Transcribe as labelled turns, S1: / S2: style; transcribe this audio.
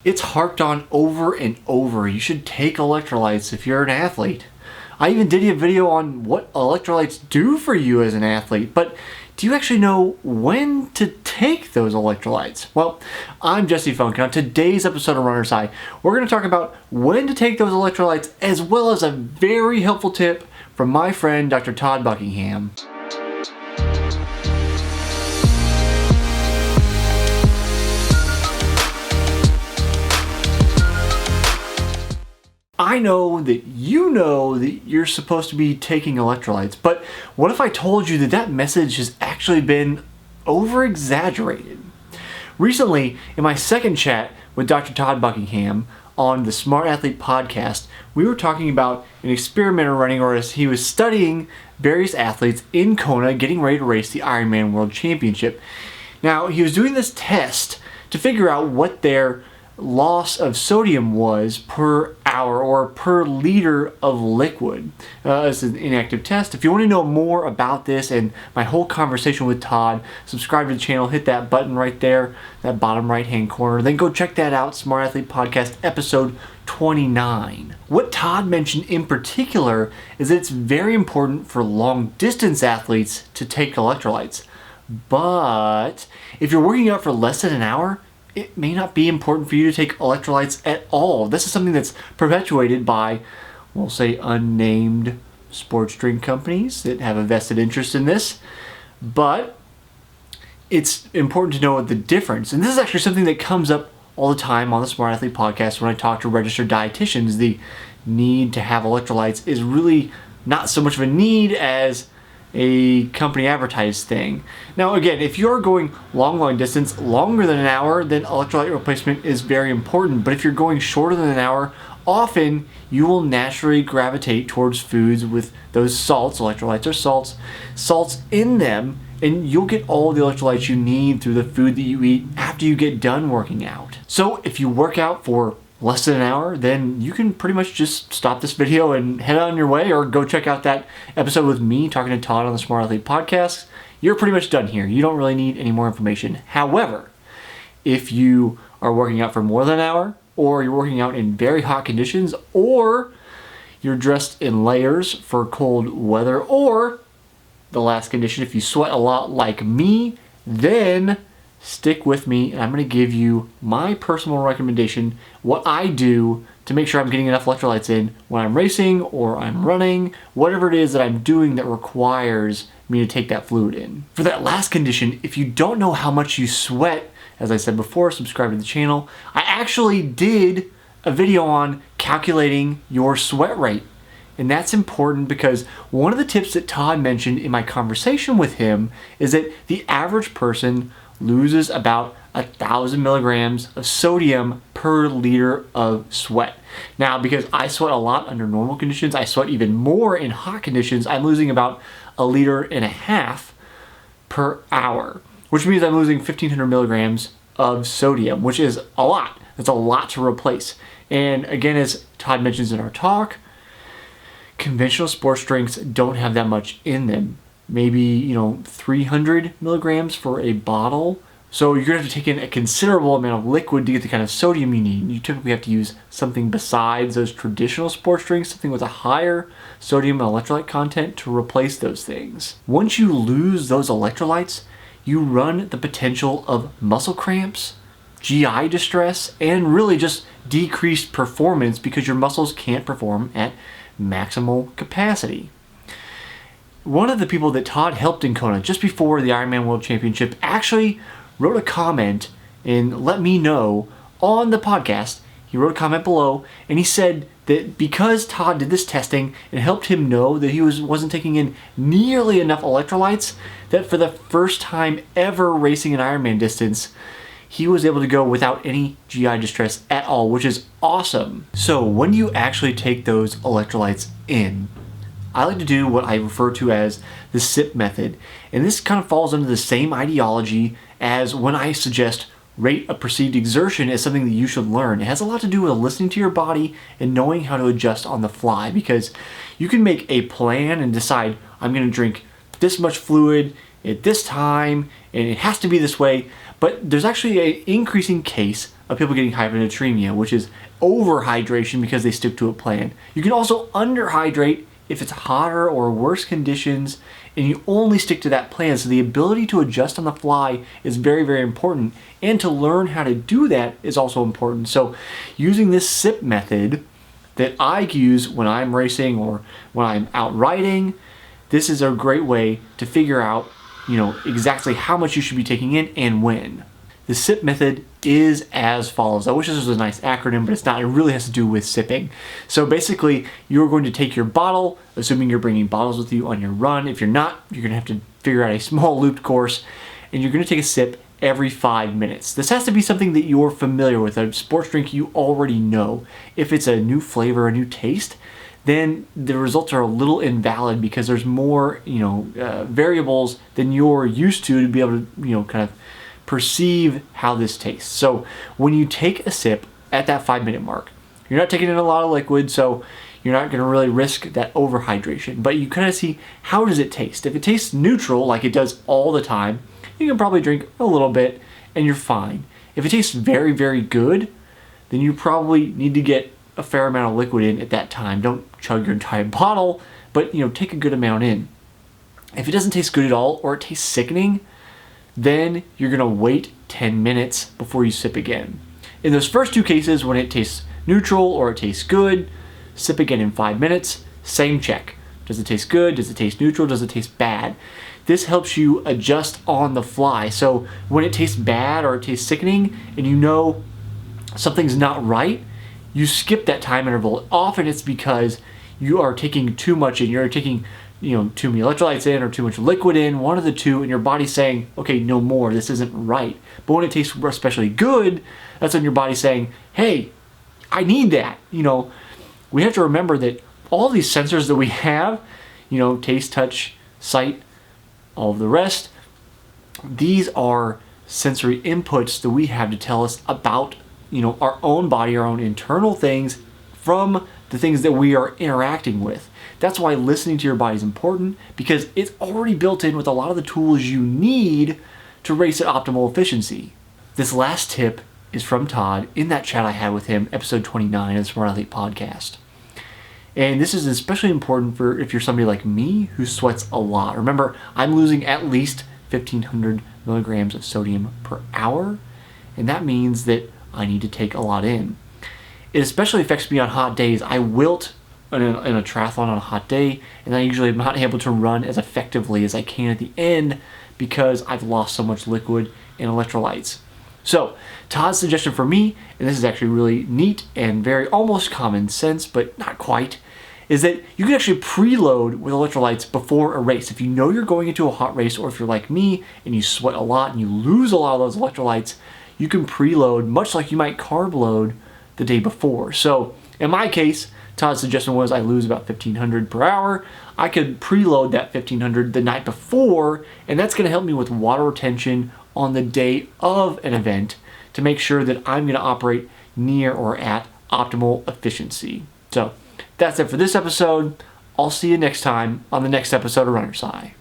S1: It's harped on over and over. You should take electrolytes if you're an athlete. I even did a video on what electrolytes do for you as an athlete, but do you actually know when to take those electrolytes? Well, I'm Jesse Funk, and on today's episode of Runner's High, we're going to talk about when to take those electrolytes, as well as a very helpful tip from my friend, Dr. Todd Buckingham. I know that you know that you're supposed to be taking electrolytes, but what if I told you that that message has actually been over-exaggerated? Recently, in my second chat with Dr. Todd Buckingham on the Smart Athlete podcast, we were talking about an experiment running, or as he was studying various athletes in Kona getting ready to race the Ironman World Championship. Now, he was doing this test to figure out what their loss of sodium was per hour or per liter of liquid. It's an inactive test. If you want to know more about this and my whole conversation with Todd, subscribe to the channel, hit that button right there, that bottom right hand corner, then go check that out, Smart Athlete Podcast episode 29. What Todd mentioned in particular is that it's very important for long distance athletes to take electrolytes. But if you're working out for less than an hour, it may not be important for you to take electrolytes at all. This is something that's perpetuated by, we'll say, unnamed sports drink companies that have a vested interest in this. But it's important to know the difference. And this is actually something that comes up all the time on the Smart Athlete podcast when I talk to registered dietitians. The need to have electrolytes is really not so much of a need as a company advertised thing. Now again, if you're going long distance, longer than an hour, then electrolyte replacement is very important. But if you're going shorter than an hour, often you will naturally gravitate towards foods with those salts, electrolytes are salts in them, and you'll get all the electrolytes you need through the food that you eat after you get done working out. So if you work out for less than an hour, then you can pretty much just stop this video and head on your way, or go check out that episode with me talking to Todd on the Smart Athlete podcast. You're pretty much done here. You don't really need any more information. However, if you are working out for more than an hour, or you're working out in very hot conditions, or you're dressed in layers for cold weather, or the last condition, if you sweat a lot like me, then stick with me, and I'm going to give you my personal recommendation, what I do to make sure I'm getting enough electrolytes in when I'm racing or I'm running, whatever it is that I'm doing that requires me to take that fluid in. For that last condition, if you don't know how much you sweat, as I said before, subscribe to the channel. I actually did a video on calculating your sweat rate. And that's important because one of the tips that Todd mentioned in my conversation with him is that the average person loses about 1,000 milligrams of sodium per liter of sweat. Now, because I sweat a lot under normal conditions, I sweat even more in hot conditions, I'm losing about 1.5 liters per hour, which means I'm losing 1,500 milligrams of sodium, which is a lot. That's a lot to replace. And again, as Todd mentions in our talk, conventional sports drinks don't have that much in them. Maybe 300 milligrams for a bottle. So you're going to have to take in a considerable amount of liquid to get the kind of sodium you need. You typically have to use something besides those traditional sports drinks, something with a higher sodium and electrolyte content to replace those things. Once you lose those electrolytes, you run the potential of muscle cramps, GI distress, and really just decreased performance because your muscles can't perform at maximal capacity. One of the people that Todd helped in Kona just before the Ironman World Championship actually wrote a comment and let me know on the podcast. He wrote a comment below, and he said that because Todd did this testing and helped him know that he wasn't taking in nearly enough electrolytes, that for the first time ever racing an Ironman distance, he was able to go without any GI distress at all, which is awesome. So when do you actually take those electrolytes in? I like to do what I refer to as the SIP method, and this kind of falls under the same ideology as when I suggest rate of perceived exertion as something that you should learn. It has a lot to do with listening to your body and knowing how to adjust on the fly, because you can make a plan and decide, I'm going to drink this much fluid at this time, and it has to be this way, But there's actually an increasing case of people getting hyponatremia, which is overhydration because they stick to a plan. You can also underhydrate if it's hotter or worse conditions and you only stick to that plan. So the ability to adjust on the fly is very, very important. And to learn how to do that is also important. So using this sip method that I use when I'm racing or when I'm out riding, this is a great way to figure out, exactly how much you should be taking in and when. The sip method is as follows. I wish this was a nice acronym, but it's not. It really has to do with sipping. So basically, you're going to take your bottle, assuming you're bringing bottles with you on your run. If you're not, you're going to have to figure out a small looped course, and you're going to take a sip every 5 minutes. This has to be something that you're familiar with, a sports drink you already know. If it's a new flavor, a new taste, then the results are a little invalid because there's more, variables than you're used to be able to, kind of perceive how this tastes. So when you take a sip at that 5 minute mark, you're not taking in a lot of liquid, so you're not going to really risk that overhydration, but you kind of see how does it taste. If it tastes neutral, like it does all the time, you can probably drink a little bit and you're fine. If it tastes very, very good, then you probably need to get a fair amount of liquid in at that time. Don't chug your entire bottle, but take a good amount in. If it doesn't taste good at all or it tastes sickening, then you're going to wait 10 minutes before you sip again. In those first two cases, when it tastes neutral or it tastes good, sip again in 5 minutes, same check. Does it taste good? Does it taste neutral? Does it taste bad? This helps you adjust on the fly. So when it tastes bad or it tastes sickening and something's not right, you skip that time interval. Often it's because you are taking too much in. You're taking too many electrolytes in or too much liquid in, one of the two, and your body's saying, okay, no more, this isn't right. But when it tastes especially good, that's when your body's saying, hey, I need that. We have to remember that all these sensors that we have, taste, touch, sight, all of the rest, these are sensory inputs that we have to tell us about, our own body, our own internal things from the things that we are interacting with. That's why listening to your body is important, because it's already built in with a lot of the tools you need to race at optimal efficiency. This last tip is from Todd in that chat I had with him, episode 29 of the Smart Athlete podcast. And this is especially important for if you're somebody like me who sweats a lot. Remember, I'm losing at least 1,500 milligrams of sodium per hour, and that means that I need to take a lot in. It especially affects me on hot days. I wilt in a triathlon on a hot day, and I usually am not able to run as effectively as I can at the end because I've lost so much liquid and electrolytes. So Todd's suggestion for me, and this is actually really neat and very almost common sense, but not quite, is that you can actually preload with electrolytes before a race. If you know you're going into a hot race, or if you're like me and you sweat a lot and you lose a lot of those electrolytes, you can preload much like you might carb load the day before. So in my case, Todd's suggestion was I lose about 1,500 per hour. I could preload that 1,500 the night before, and that's going to help me with water retention on the day of an event to make sure that I'm going to operate near or at optimal efficiency. So that's it for this episode. I'll see you next time on the next episode of Runner's High.